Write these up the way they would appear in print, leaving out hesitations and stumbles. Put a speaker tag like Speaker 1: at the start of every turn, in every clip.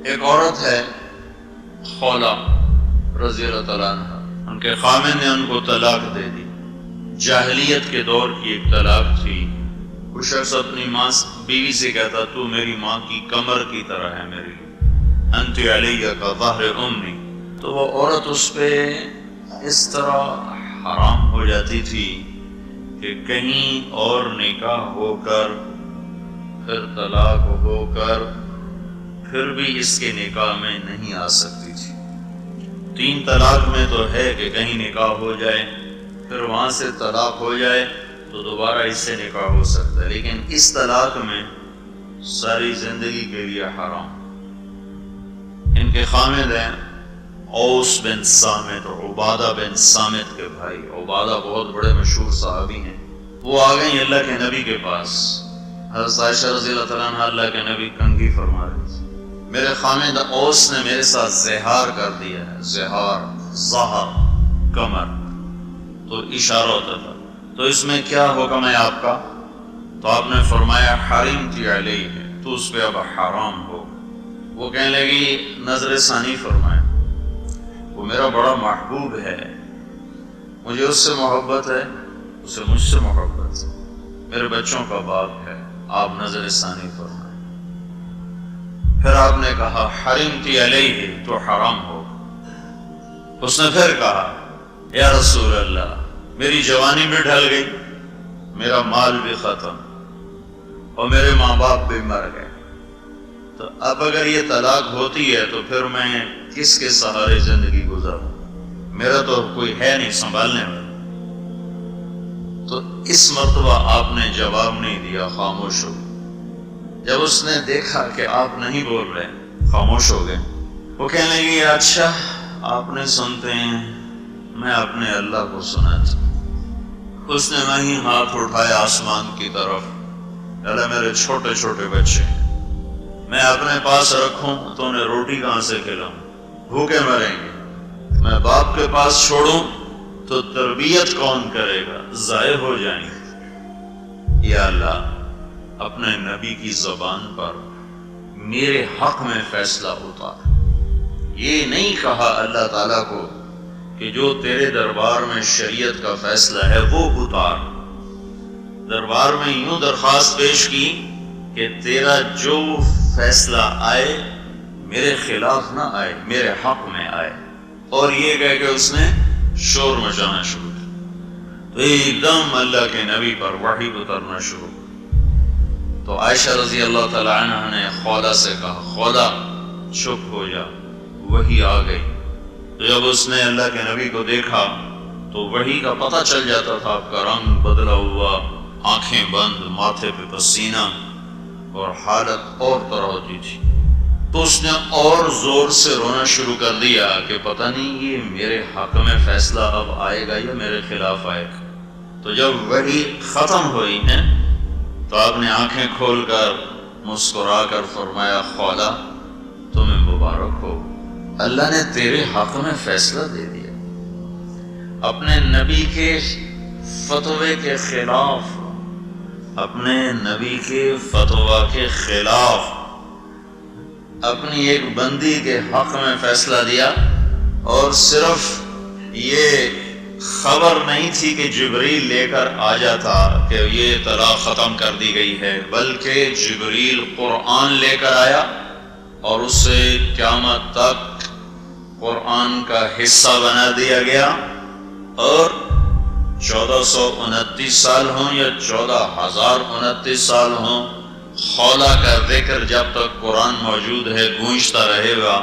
Speaker 1: ایک عورت ہے خولا رضی اللہ تعالیٰ عنہ، ان کے خامن نے ان کو طلاق دے دی۔ جاہلیت کے دور کی ایک طلاق تھی۔ کوئی شخص اپنی ماں بیوی سے کہتا تو میری ماں کی کمر کی طرح ہے، میری انت علیہ کا ظہر امی، تو وہ عورت اس پہ اس طرح حرام ہو جاتی تھی کہ کہیں اور نکاح ہو کر پھر طلاق ہو کر پھر بھی اس کے نکاح میں نہیں آ سکتی تھی۔ 3 طلاق میں تو ہے کہ کہیں نکاح ہو جائے پھر وہاں سے طلاق ہو جائے تو دوبارہ اس سے نکاح ہو سکتا ہے، لیکن اس طلاق میں ساری زندگی کے لیے حرام۔ ان کے خامد ہیں اوس بن صامت اور عبادہ بن صامت کے بھائی۔ عبادہ بہت بڑے مشہور صحابی ہیں۔ وہ آ گئیں اللہ کے نبی کے پاس۔ حضرت عائشہ رضی اللہ تعالیٰ عنہ اللہ کے نبی کنگھی فرما رہے تھے، میرے خامد اوس نے میرے ساتھ زہار کر دیا ہے۔ زہار ظہر کمر، تو اشارہ ہوتا تھا، تو اس میں کیا حکم ہے آپ کا؟ تو آپ نے فرمایا حرمت علیہ، تو اس پہ اب حرام ہو۔ وہ کہنے لگی نظر ثانی فرمائے، وہ میرا بڑا محبوب ہے، مجھے اس سے محبت ہے، اسے مجھ سے محبت ہے، میرے بچوں کا باپ ہے، آپ نظر ثانی فرمائے۔ پھر آپ نے کہا حرمت علیہ، تو حرام ہو۔ اس نے پھر کہا یا رسول اللہ میری جوانی بھی ڈھل گئی، میرا مال بھی ختم اور میرے ماں باپ بھی مر گئے، تو اب اگر یہ طلاق ہوتی ہے تو پھر میں کس کے سہارے زندگی گزاروں؟ میرا تو کوئی ہے نہیں سنبھالنے والا۔ تو اس مرتبہ آپ نے جواب نہیں دیا، خاموش ہو۔ جب اس نے دیکھا کہ آپ نہیں بول رہے، خاموش ہو گئے۔ وہ کہنے لگی اچھا آپ نے سنتے ہیں، میں اپنے اللہ کو سناتا۔ اس نے وہیں ہاتھ اٹھایا آسمان کی طرف، اللہ میرے چھوٹے چھوٹے بچے ہیں، میں اپنے پاس رکھوں تو انہیں روٹی کہاں سے کھلاؤں؟ بھوکے مریں گے۔ میں باپ کے پاس چھوڑوں تو تربیت کون کرے گا؟ ضائع ہو جائیں گے۔ یا اللہ اپنے نبی کی زبان پر میرے حق میں فیصلہ اتار۔ یہ نہیں کہا اللہ تعالیٰ کو کہ جو تیرے دربار میں شریعت کا فیصلہ ہے وہ اتار۔ دربار میں یوں درخواست پیش کی کہ تیرا جو فیصلہ آئے میرے خلاف نہ آئے، میرے حق میں آئے۔ اور یہ کہہ کہ اس نے شور مچانا شروع کیا، تو ایک دم اللہ کے نبی پر وحی اترنا شروع۔ تو عائشہ رضی اللہ تعالی عنہ نے خولا سے کہا خولا چپ ہو جا، وحی آ گئی۔ تو جب اس نے اللہ کے نبی کو دیکھا تو وحی کا پتہ چل جاتا تھا، آپ کا رنگ بدلا ہوا، آنکھیں بند، ماتھے پہ پسینہ، اور حالت اور طرح ہوتی تھی۔ تو اس نے اور زور سے رونا شروع کر دیا کہ پتہ نہیں یہ میرے حق میں فیصلہ اب آئے گا یا میرے خلاف آئے گا۔ تو جب وحی ختم ہوئی ہے تو آپ نے آنکھیں کھول کر مسکرا کر فرمایا خولا تمہیں مبارک ہو، اللہ نے تیرے حق میں فیصلہ دے دیا۔ اپنے نبی کے فتوے کے خلاف، اپنے نبی کے فتویٰ کے خلاف اپنی ایک بندی کے حق میں فیصلہ دیا۔ اور صرف یہ خبر نہیں تھی کہ جبریل لے کر آ جاتا کہ یہ طلاق ختم کر دی گئی ہے، بلکہ جبریل قرآن لے کر آیا اور اسے قیامت تک قرآن کا حصہ بنا دیا گیا۔ اور 1429 سال ہوں یا 14,029 سال ہوں، خولا کا ذکر جب تک قرآن موجود ہے گونجتا رہے گا۔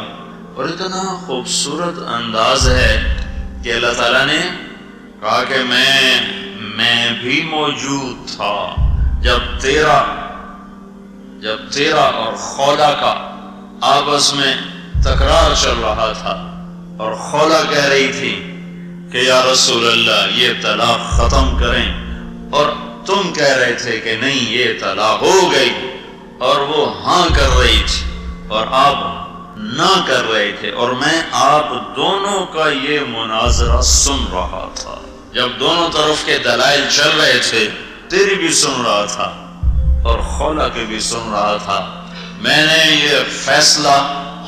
Speaker 1: اور اتنا خوبصورت انداز ہے کہ اللہ تعالیٰ نے کہا کہ میں بھی موجود تھا جب تیرا اور خولا کا آپس میں تکرار چل رہا تھا، اور خولا کہہ رہی تھی کہ یا رسول اللہ یہ طلاق ختم کریں، اور تم کہہ رہے تھے کہ نہیں یہ طلاق ہو گئی، اور وہ ہاں کر رہی تھی اور آپ نہ کر رہے تھے، اور میں آپ دونوں کا یہ مناظرہ سن رہا تھا۔ جب دونوں طرف کے دلائل چل رہے تھے، تیری بھی سن رہا تھا اور خولا کے بھی سن رہا تھا۔ میں نے یہ فیصلہ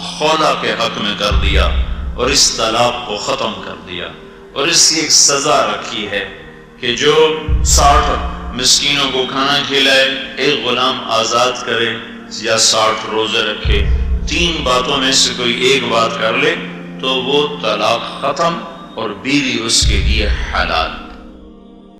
Speaker 1: خولا کے حق میں کر دیا اور اس طلاق کو ختم کر دیا، اور اس کی ایک سزا رکھی ہے کہ جو 60 مسکینوں کو کھانا کھلائے، ایک غلام آزاد کرے یا 60 روزے رکھے، 3 باتوں میں سے کوئی ایک بات کر لے تو وہ طلاق ختم اور بیوی اس کے لیے حلال۔